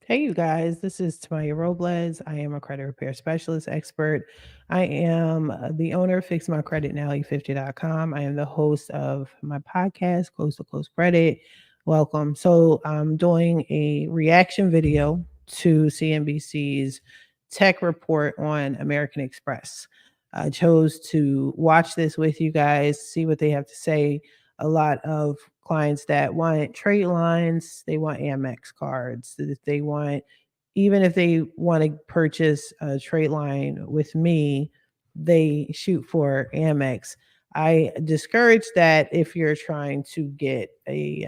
Hey, you guys, this is Tamiya Robles. I am a credit repair specialist expert. I am the owner of FixMyCreditNow50.com. I am the host of my podcast, Close to Close Credit. Welcome. So, I'm doing a reaction video to CNBC's tech report on American Express. I chose to watch this with you guys, see what they have to say. A lot of clients that want trade lines, they want Amex cards. They want, even if they want to purchase a trade line with me, they shoot for Amex. I discourage that if you're trying to get a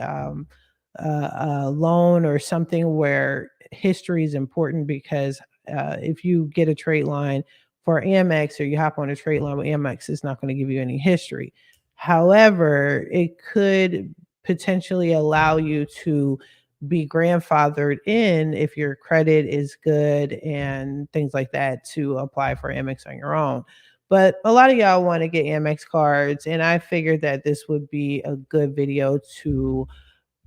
loan or something where history is important, because if you get a trade line for Amex or you hop on a trade line with Amex, it's not going to give you any history. However, it could potentially allow you to be grandfathered in if your credit is good and things like that to apply for Amex on your own. But a lot of y'all want to get Amex cards, and I figured that this would be a good video to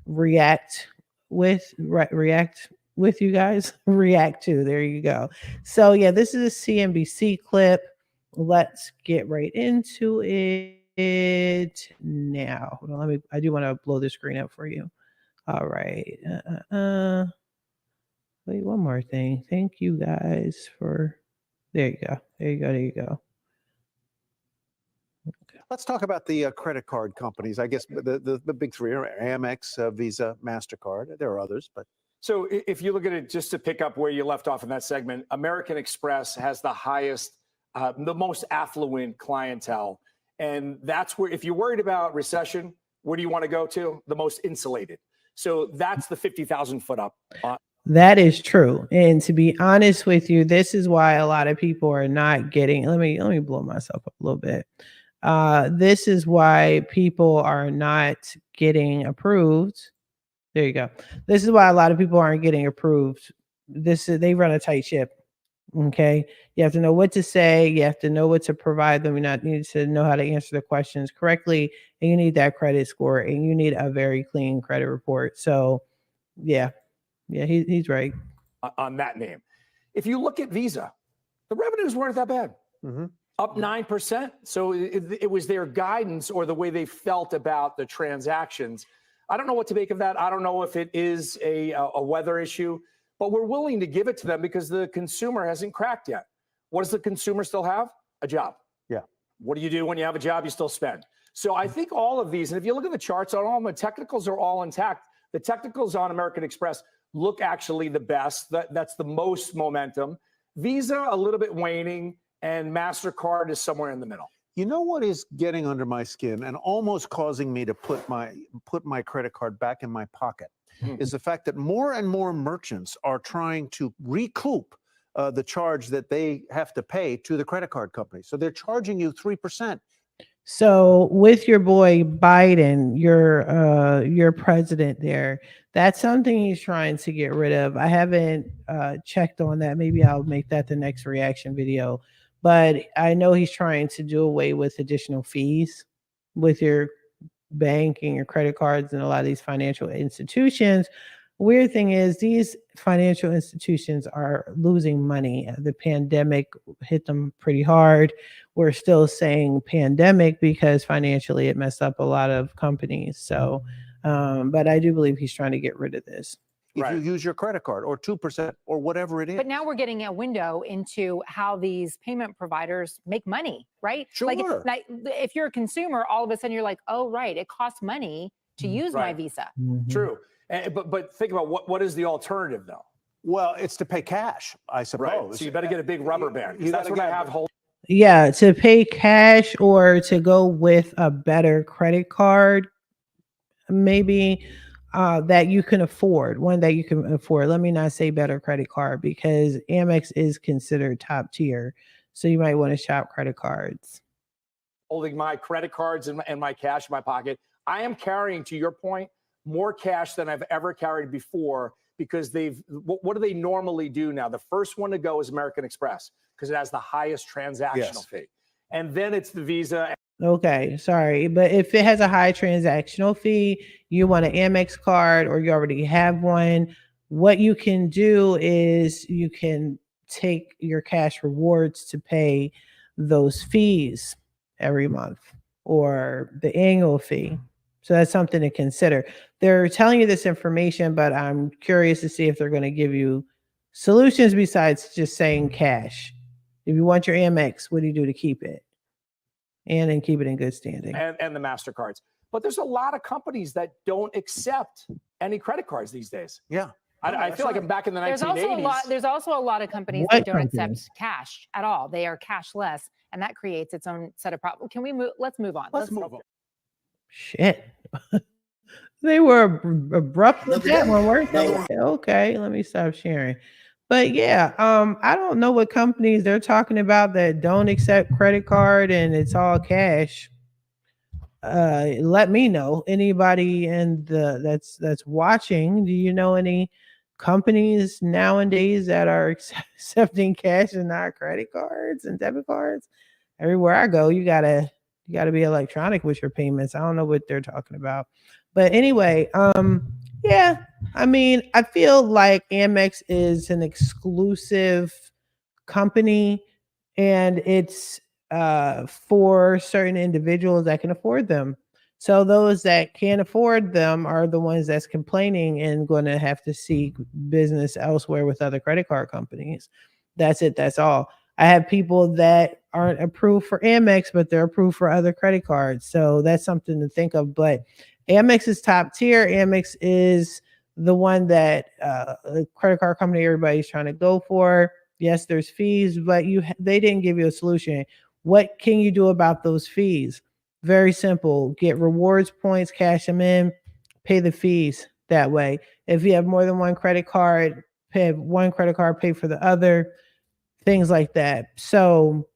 react react with you guys. React to. There you go. So yeah, this is a CNBC clip. Let's get right into it now. Hold on, I do want to blow the screen up for you. All right. Wait, one more thing. Thank you guys for. There you go. There you go. There you go. Let's talk about the credit card companies. I guess the big three are Amex, Visa, MasterCard. There are others, but. So if you look at it, just to pick up where you left off in that segment, American Express has the highest, the most affluent clientele. And that's where, if you're worried about recession, where do you want to go to? The most insulated. So that's the 50,000 foot up. That is true. And to be honest with you, this is why a lot of people are not getting, let me blow myself up a little bit. This is why people are not getting approved. There you go. This is why a lot of people aren't getting approved. They run a tight ship. Okay. You have to know what to say. You have to know what to provide them. You need to know how to answer the questions correctly. And you need that credit score, and you need a very clean credit report. So yeah, he's right. On that name. If you look at Visa, the revenues weren't that bad. Mm-hmm. Up 9%. So it was their guidance or the way they felt about the transactions. I don't know what to make of that. I don't know if it is a weather issue, but we're willing to give it to them because the consumer hasn't cracked yet. What does the consumer still have? A job. Yeah. What do you do when you have a job? You still spend. So I think all of these, and if you look at the charts on all of them, the technicals are all intact. The technicals on American Express look actually the best. That's the most momentum. Visa, a little bit waning, and MasterCard is somewhere in the middle. You know what is getting under my skin and almost causing me to put my credit card back in my pocket is the fact that more and more merchants are trying to recoup the charge that they have to pay to the credit card company. So they're charging you 3%. So with your boy Biden, your president there, that's something he's trying to get rid of. I haven't checked on that. Maybe I'll make that the next reaction video. But I know he's trying to do away with additional fees with your bank and your credit cards and a lot of these financial institutions. Weird thing is these financial institutions are losing money. The pandemic hit them pretty hard. We're still saying pandemic because financially it messed up a lot of companies. So, but I do believe he's trying to get rid of this. If you use your credit card or 2% or whatever it is. But now we're getting a window into how these payment providers make money, right? Sure. Like if you're a consumer, all of a sudden you're like, oh, right, it costs money to use my Visa. Mm-hmm. True. But think about what is the alternative, though? Well, it's to pay cash, I suppose. Right. So you better get a big rubber band. That's what I have hold. Yeah, to pay cash or to go with a better credit card, maybe. That you can afford, one that you can afford. Let me not say better credit card because Amex is considered top tier. So you might want to shop credit cards. Holding my credit cards and my cash in my pocket. I am carrying, to your point, more cash than I've ever carried before because what do they normally do now? The first one to go is American Express because it has the highest transactional fee. And then it's the Visa. Okay, sorry. But if it has a high transactional fee, you want an Amex card or you already have one, what you can do is you can take your cash rewards to pay those fees every month or the annual fee. So that's something to consider. They're telling you this information, but I'm curious to see if they're going to give you solutions besides just saying cash. If you want your Amex, what do you do to keep it? And then keep it in good standing. And the MasterCards. But there's a lot of companies that don't accept any credit cards these days. Yeah. I feel like I'm back in the 1980s. There's also a lot of companies that don't accept cash at all. They are cashless, and that creates its own set of problems. Can we move? Let's move on. Let's move on. Shit. They were abrupt with that one, weren't they? Okay, let me stop sharing. But yeah, I don't know what companies they're talking about that don't accept credit card and it's all cash. Let me know. Anybody that's watching, do you know any companies nowadays that are accepting cash and not credit cards and debit cards? Everywhere I go, you gotta be electronic with your payments. I don't know what they're talking about. But anyway, yeah, I mean, I feel like Amex is an exclusive company and it's for certain individuals that can afford them. So those that can't afford them are the ones that's complaining and going to have to seek business elsewhere with other credit card companies. That's it. That's all. I have people that aren't approved for Amex, but they're approved for other credit cards. So that's something to think of. But Amex is top tier. Amex is the one that a credit card company everybody's trying to go for. Yes, there's fees, but they didn't give you a solution. What can you do about those fees? Very simple. Get rewards points, cash them in, pay the fees that way. If you have more than one credit card, pay one credit card, pay for the other, things like that. So,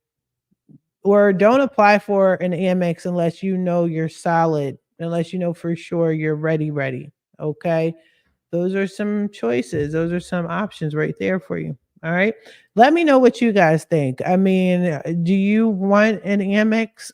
or don't apply for an Amex unless you know you're solid, unless you know for sure you're ready. Okay. Those are some choices. Those are some options right there for you. All right. Let me know what you guys think. I mean, do you want an Amex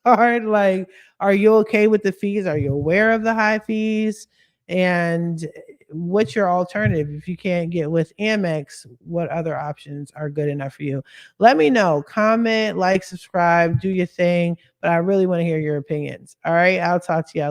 card? Like, are you okay with the fees? Are you aware of the high fees? And what's your alternative? If you can't get with Amex, what other options are good enough for you? Let me know. Comment, like, subscribe, do your thing. But I really want to hear your opinions. All right. I'll talk to y'all later.